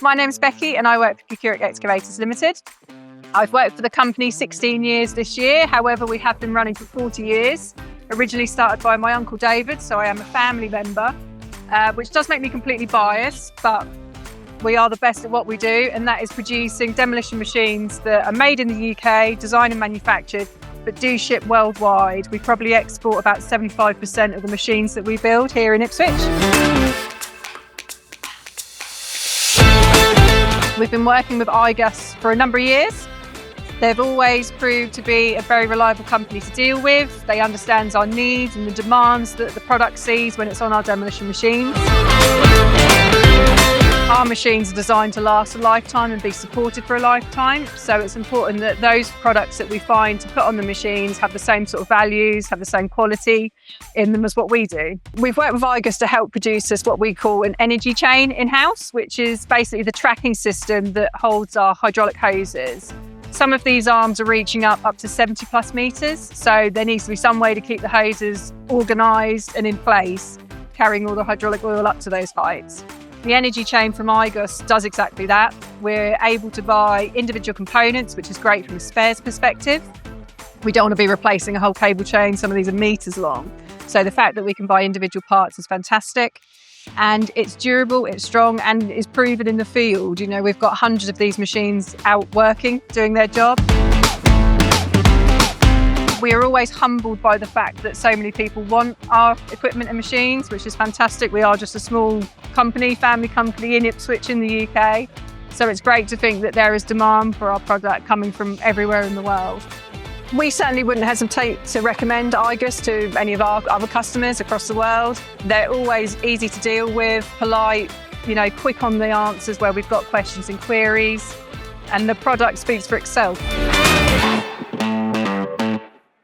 My name's Becky and I work for Kukuric Excavators Limited. I've worked for the company 16 years this year, however we have been running for 40 years. Originally started by my uncle David, so I am a family member, which does make me completely biased, but we are the best at what we do, and that is producing demolition machines that are made in the UK, designed and manufactured, but do ship worldwide. We probably export about 75% of the machines that we build here in Ipswich. We've been working with iGUS for a number of years. They've always proved to be a very reliable company to deal with. They understand our needs and the demands that the product sees when it's on our demolition machines. Our machines are designed to last a lifetime and be supported for a lifetime, so it's important that those products that we find to put on the machines have the same sort of values, have the same quality in them as what we do. We've worked with iGUS to help produce us what we call an energy chain in-house, which is basically the tracking system that holds our hydraulic hoses. Some of these arms are reaching up to 70 plus metres, so there needs to be some way to keep the hoses organised and in place, carrying all the hydraulic oil up to those heights. The energy chain from iGUS does exactly that. We're able to buy individual components, which is great from a spares perspective. We don't want to be replacing a whole cable chain. Some of these are metres long. So the fact that we can buy individual parts is fantastic. And it's durable, it's strong, and is proven in the field. You know, we've got hundreds of these machines out working, doing their job. We are always humbled by the fact that so many people want our equipment and machines, which is fantastic. We are just a small company, family company in Ipswich in the UK. So it's great to think that there is demand for our product coming from everywhere in the world. We certainly wouldn't hesitate to recommend iGUS to any of our other customers across the world. They're always easy to deal with, polite, quick on the answers where we've got questions and queries, and the product speaks for itself.